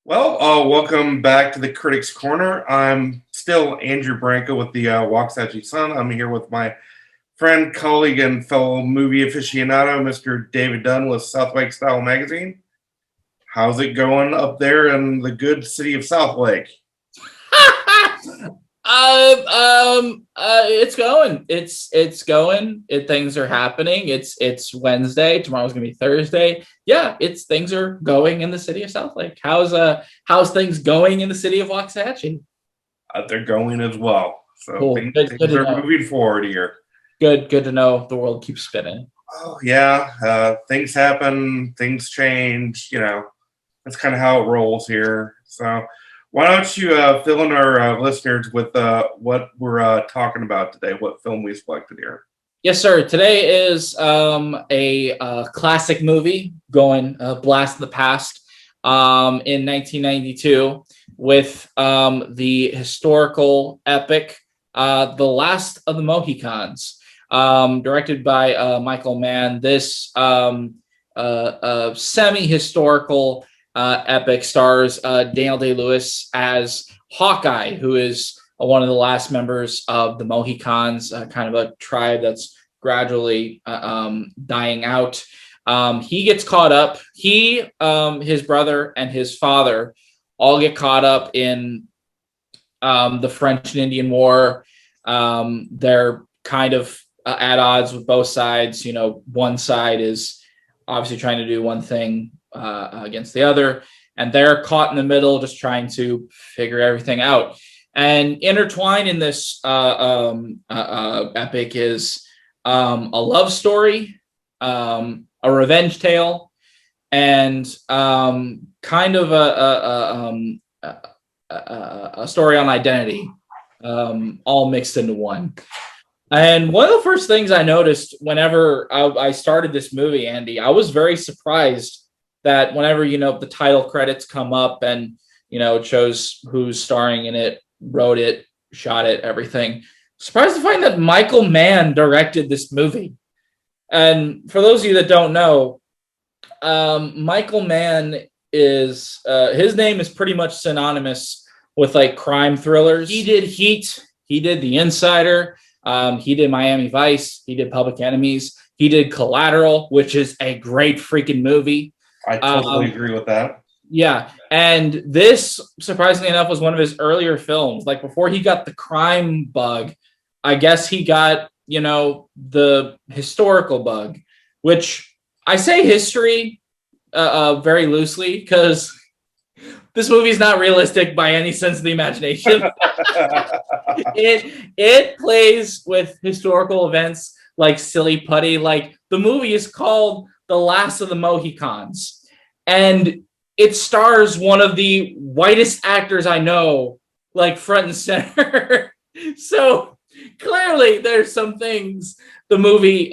Welcome back to the Critics Corner. I'm still Andrew Branca with the Waxahachie Sun. I'm here with my friend, colleague, and fellow movie aficionado, Mr. David Dunn with Southlake Style Magazine. How's it going up there in the good city of Southlake? It's going. It's going. Things are happening. It's Wednesday. Tomorrow's gonna be Thursday. Yeah, things are going in the city of Southlake. How's things going in the city of Waxahachie? They're going as well. So Cool. Good things to are know. moving forward here. Good to know. The world keeps spinning. Oh yeah, things happen, things change. That's kind of how it rolls here. So why don't you fill in our listeners with what we're talking about today? What film we selected here? Yes, sir. Today is a classic movie going blast in the past in 1992 with the historical epic The Last of the Mohicans, directed by Michael Mann. This semi-historical epic stars Daniel Day-Lewis as Hawkeye, who is one of the last members of the Mohicans, kind of a tribe that's gradually dying out. He gets caught up. His brother, and his father all get caught up in the French and Indian War. They're kind of at odds with both sides. One side is obviously trying to do one thing against the other, and they're caught in the middle, just trying to figure everything out. And intertwined in this epic is a love story, a revenge tale, and kind of a story on identity, all mixed into one. And one of the first things I noticed whenever I started this movie, Andy, I was very surprised that whenever, the title credits come up and, it shows who's starring in it, wrote it, shot it, everything. Surprised to find that Michael Mann directed this movie. And for those of you that don't know, Michael Mann is, his name is pretty much synonymous with like crime thrillers. He did Heat, he did The Insider, he did Miami Vice, he did Public Enemies, he did Collateral, which is a great freaking movie. I totally agree with that. Yeah, and this, surprisingly enough, was one of his earlier films. Like before he got the crime bug, I guess he got, the historical bug, which I say history very loosely because this movie is not realistic by any sense of the imagination. It plays with historical events like silly putty. Like the movie is called The Last of the Mohicans, and it stars one of the whitest actors I know, like front and center. So clearly there's some things the movie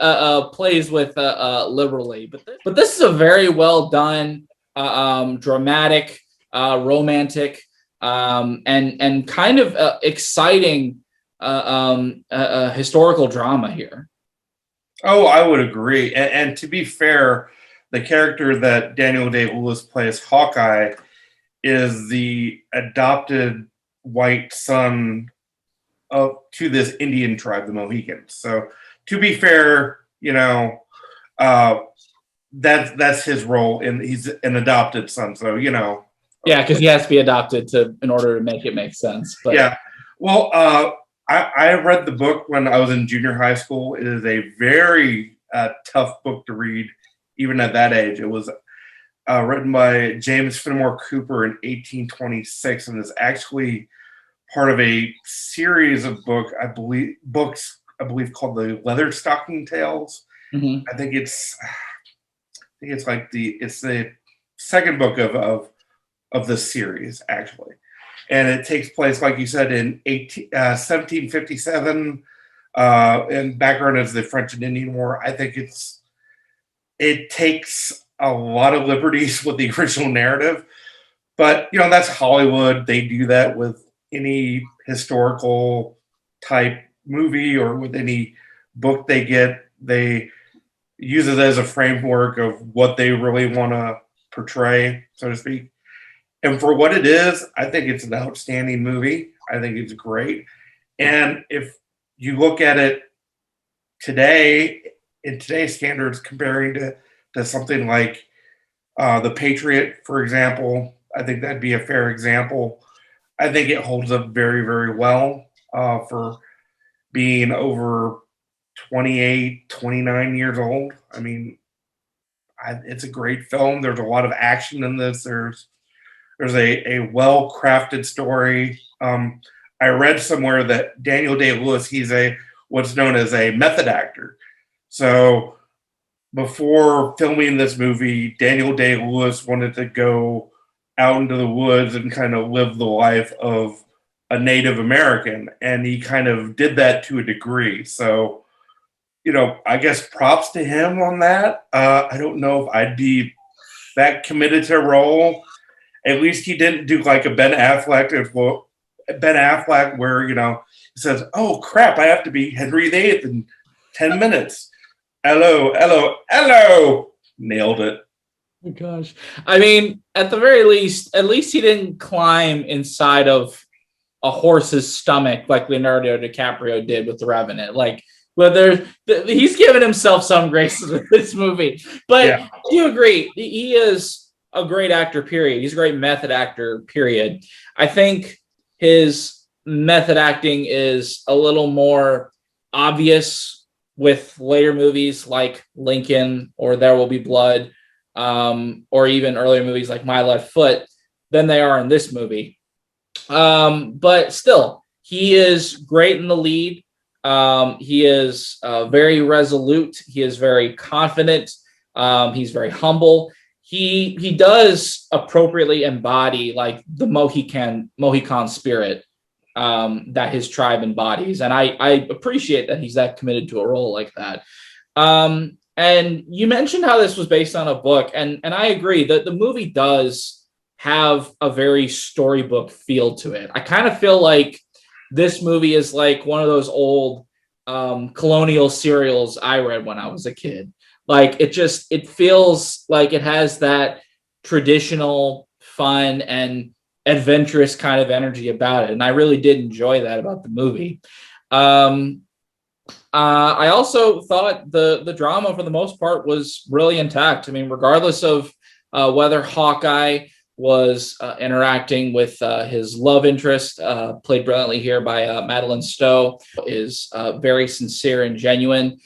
plays with liberally, but this is a very well done, dramatic, romantic, and kind of exciting historical drama here. Oh, I would agree. And to be fair, the character that Daniel Day-Lewis plays, Hawkeye, is the adopted white son to this Indian tribe, the Mohicans. So to be fair, that's his role, and he's an adopted son. So yeah, because he has to be adopted in order to make it make sense. But yeah, well, I read the book when I was in junior high school. It is a very tough book to read, even at that age. It was written by James Fenimore Cooper in 1826, and is actually part of a series of books, I believe, called the Leatherstocking Tales. Mm-hmm. I think it's like it's the second book of the series, actually. And it takes place, like you said, in 1757, and background is the French and Indian War. I think it takes a lot of liberties with the original narrative, but that's Hollywood. They do that with any historical type movie or with any book they get. They use it as a framework of what they really want to portray, so to speak. And for what it is, I think it's an outstanding movie. I think it's great. And if you look at it today, in today's standards, comparing to something like The Patriot, for example, I think that'd be a fair example. I think it holds up very, very well for being over 28, 29 years old. I mean, it's a great film. There's a lot of action in this. There's a well crafted story. I read somewhere that Daniel Day-Lewis, he's a what's known as a method actor. So before filming this movie, Daniel Day-Lewis wanted to go out into the woods and kind of live the life of a Native American, and he kind of did that to a degree. So, I guess props to him on that. I don't know if I'd be that committed to a role. At least he didn't do like a Ben Affleck. Ben Affleck, where he says, "Oh crap, I have to be Henry VIII in 10 minutes." Hello, hello, hello. Nailed it. Oh gosh. I mean, at the very least, at least he didn't climb inside of a horse's stomach like Leonardo DiCaprio did with The Revenant. Like, whether he's given himself some grace in this movie. But yeah. Do you agree? He is a great actor, period. He's a great method actor, period. I think his method acting is a little more obvious with later movies like Lincoln or There Will Be Blood, or even earlier movies like My Left Foot than they are in this movie. But still, he is great in the lead. He is very resolute. He is very confident. He's very humble. He does appropriately embody like the Mohican spirit that his tribe embodies. And I appreciate that he's that committed to a role like that. And you mentioned how this was based on a book, and I agree that the movie does have a very storybook feel to it. I kind of feel like this movie is like one of those old colonial serials I read when I was a kid. Like it feels like it has that traditional, fun, and adventurous kind of energy about it. And I really did enjoy that about the movie. I also thought the drama for the most part was really intact. I mean, regardless of whether Hawkeye was interacting with his love interest, played brilliantly here by Madeline Stowe, is very sincere and genuine.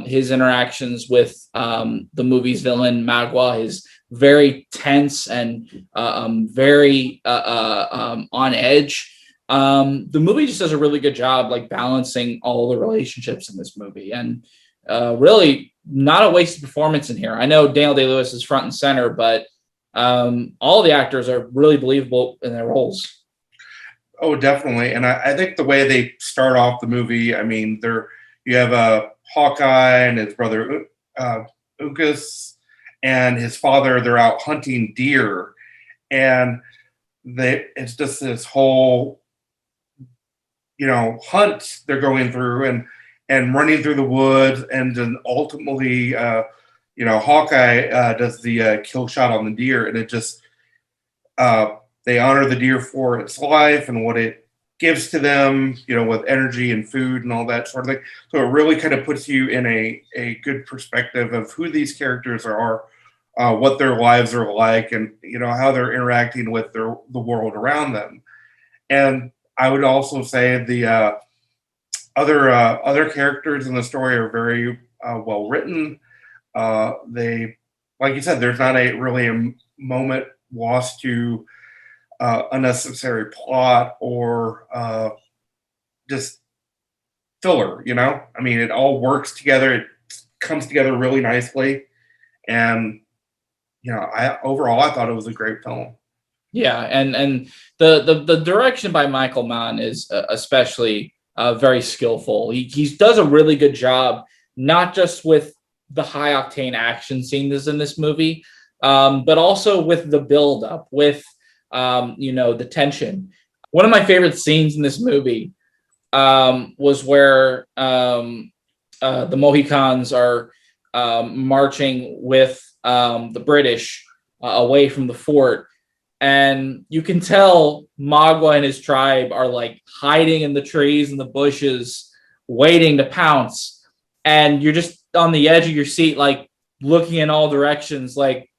His interactions with the movie's villain, Magua, is very tense and very on edge. The movie just does a really good job like balancing all the relationships in this movie, and really not a wasted performance in here. I know Daniel Day-Lewis is front and center, but all the actors are really believable in their roles. Oh, definitely. And I think the way they start off the movie, I mean, you have Hawkeye and his brother Uncas and his father. They're out hunting deer, and it's just this whole hunt they're going through and running through the woods, and then ultimately Hawkeye does the kill shot on the deer, and it just they honor the deer for its life and what it gives to them, with energy and food and all that sort of thing. So it really kind of puts you in a good perspective of who these characters are, what their lives are like, and how they're interacting with the world around them. And I would also say the other characters in the story are very well written. They, like you said, there's not really a moment lost to unnecessary plot or just filler. I mean, it all works together. It comes together really nicely, and overall I thought it was a great film. Yeah, and the direction by Michael Mann is especially very skillful. He does a really good job, not just with the high octane action scenes in this movie, but also with the build up, with the tension. One of my favorite scenes in this movie was where the Mohicans are marching with the British away from the fort. And you can tell Magua and his tribe are like hiding in the trees and the bushes, waiting to pounce. And you're just on the edge of your seat, like looking in all directions, like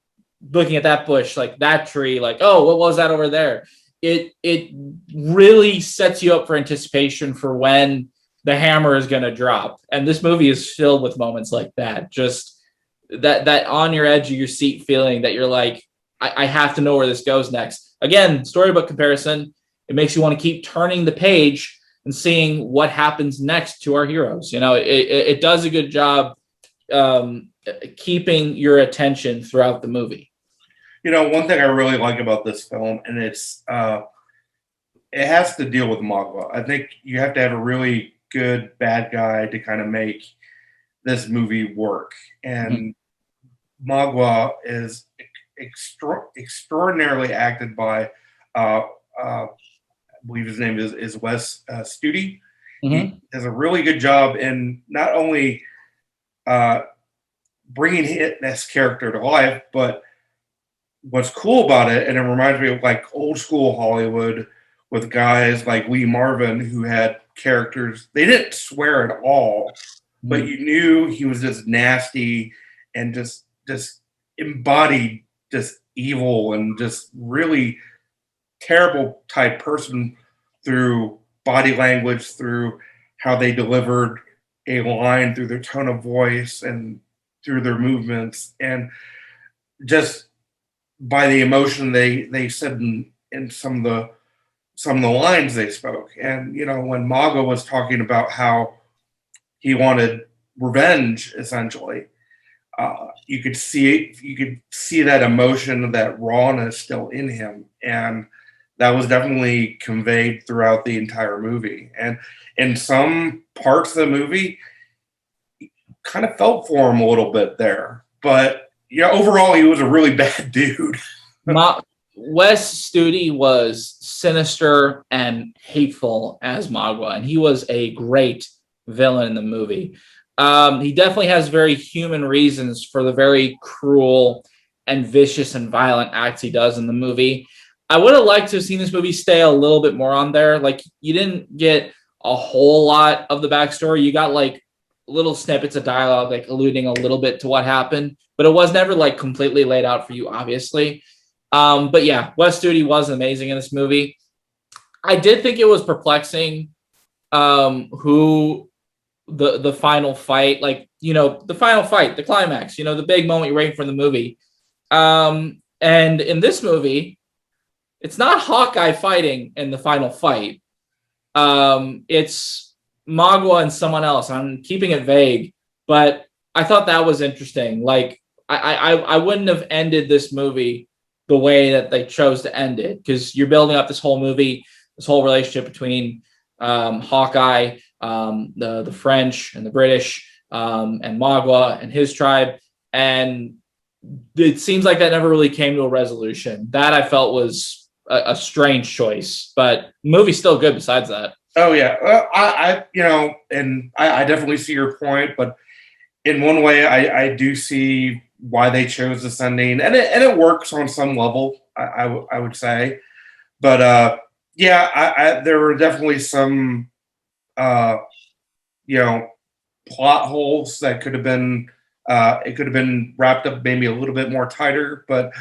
looking at that bush, like that tree, like, oh, what was that over there? It really sets you up for anticipation for when the hammer is going to drop. And this movie is filled with moments like that. Just that on your edge of your seat feeling that you're like, I have to know where this goes next. Again, storybook comparison, it makes you want to keep turning the page and seeing what happens next to our heroes. You know, it does a good job keeping your attention throughout the movie. You know, one thing I really like about this film, and it has to deal with Magua. I think you have to have a really good bad guy to kind of make this movie work. And Magua is extraordinarily acted by, I believe his name is Wes Studi. He does a really good job in not only bringing this character to life, but what's cool about it, and it reminds me of like old school Hollywood with guys like Lee Marvin who had characters, they didn't swear at all, but you knew he was just nasty and just embodied just evil and just really terrible type person through body language, through how they delivered a line, through their tone of voice and through their movements, and just by the emotion they said in some of the lines they spoke. And you know, when Mago was talking about how he wanted revenge, essentially, you could see that emotion, that rawness still in him, and that was definitely conveyed throughout the entire movie. And in some parts of the movie, kind of felt for him a little bit there, but yeah, overall, he was a really bad dude. Wes Studi was sinister and hateful as Magua, and he was a great villain in the movie. He definitely has very human reasons for the very cruel and vicious and violent acts he does in the movie. I would have liked to have seen this movie stay a little bit more on there. Like, you didn't get a whole lot of the backstory. You got like little snippets of dialogue, like alluding a little bit to what happened, but it was never like completely laid out for you, obviously. But yeah, Wes Studi was amazing in this movie. I did think it was perplexing who the final fight, like, you know, the final fight, the climax, you know, the big moment you're waiting for in the movie. And in this movie, it's not Hawkeye fighting in the final fight. It's Magua and someone else. I'm keeping it vague, but I thought that was interesting. Like, I wouldn't have ended this movie the way that they chose to end it, because you're building up this whole movie, this whole relationship between Hawkeye, the French and the British, and Magua and his tribe, and it seems like that never really came to a resolution. That I felt was a strange choice, but the movie's still good besides that. Oh yeah, I you know, and I definitely see your point, but in one way, I do see why they chose this ending, and it works on some level, I would say, but yeah, there were definitely some you know, plot holes that could have been it could have been wrapped up maybe a little bit more tighter, but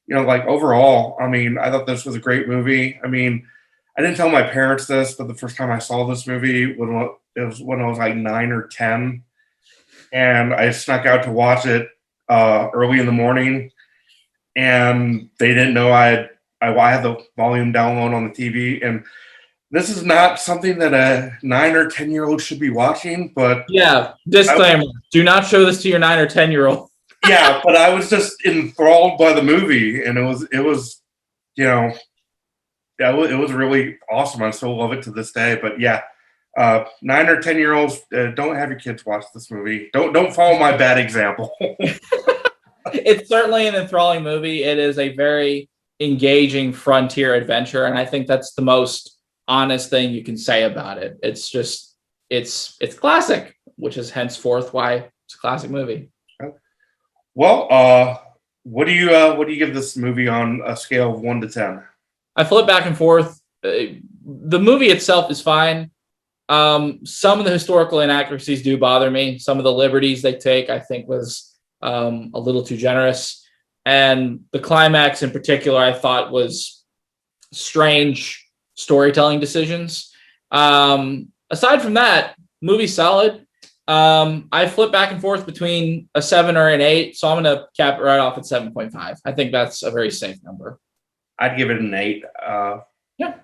you know, like overall, I mean, I thought this was a great movie. I mean, I didn't tell my parents this, but the first time I saw this movie was when I was like 9 or 10, and I snuck out to watch it early in the morning, and they didn't know I had the volume down low on the TV, and this is not something that a 9 or 10-year-old should be watching, but yeah, disclaimer: do not show this to your 9 or 10-year-old. Yeah, but I was just enthralled by the movie, and it was, you know, yeah, it was really awesome. I still love it to this day. But yeah, 9 or 10-year-olds, don't have your kids watch this movie. Don't follow my bad example. It's certainly an enthralling movie. It is a very engaging frontier adventure, and I think that's the most honest thing you can say about it. It's just it's classic, which is henceforth why it's a classic movie. Well, What do you give this movie on a scale of 1 to 10? I flip back and forth. The movie itself is fine. Some of the historical inaccuracies do bother me. Some of the liberties they take, I think, was a little too generous. And the climax in particular, I thought was strange storytelling decisions. Aside from that, movie's solid. I flip back and forth between a 7 or an 8, so I'm going to cap it right off at 7.5. I think that's a very safe number. I'd give it an 8. Yeah.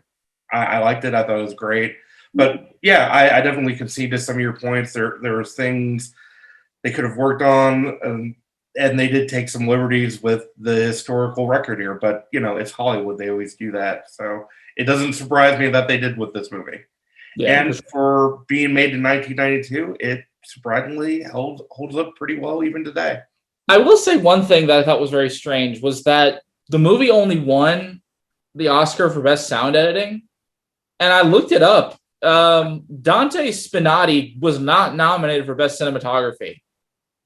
I liked it. I thought it was great. But yeah, I definitely concede to some of your points. There was things they could have worked on, and they did take some liberties with the historical record here. But it's Hollywood; they always do that. So it doesn't surprise me that they did with this movie. Yeah, And for being made in 1992, it surprisingly holds up pretty well even today. I will say one thing that I thought was very strange was that the movie only won the Oscar for Best Sound Editing, and I looked it up. Dante Spinati was not nominated for Best Cinematography.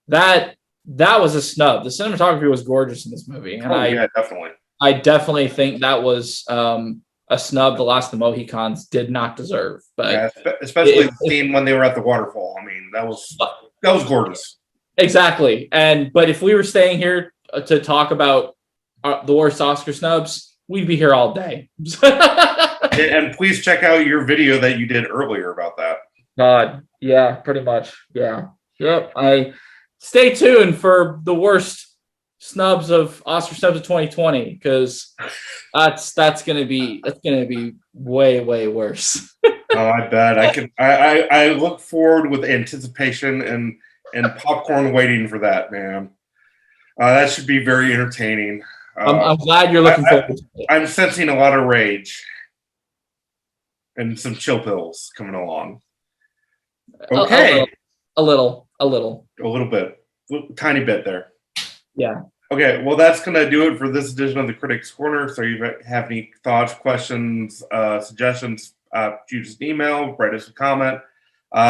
That was a snub. The cinematography was gorgeous in this movie, and yeah, definitely. I definitely think that was a snub the Last of the Mohicans did not deserve. But yeah, especially the scene when they were at the waterfall. I mean, that was gorgeous. Exactly. But if we were staying here to talk about the worst Oscar snubs, we'd be here all day. And please check out your video that you did earlier about that. God, yeah, pretty much. Yeah. Yep. I stay tuned for the worst Oscar snubs of 2020, because that's gonna be way worse. Oh, I bet. I look forward with anticipation and popcorn waiting for that, man. That should be very entertaining. I'm glad you're looking forward to it. I'm sensing a lot of rage and some chill pills coming along. Okay. A little bit. Tiny bit there. Yeah. Okay, well, that's going to do it for this edition of the Critics Corner. So if you have any thoughts, questions, suggestions, shoot us an email, write us a comment,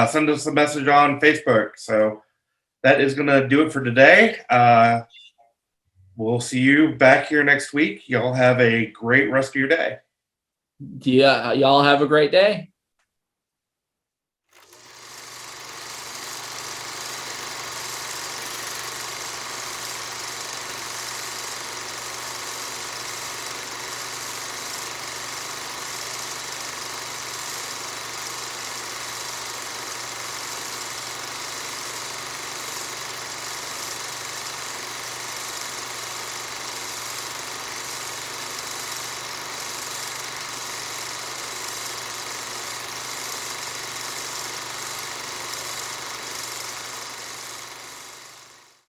send us a message on Facebook. So that is going to do it for today. We'll see you back here next week. Y'all have a great rest of your day. Yeah, y'all have a great day.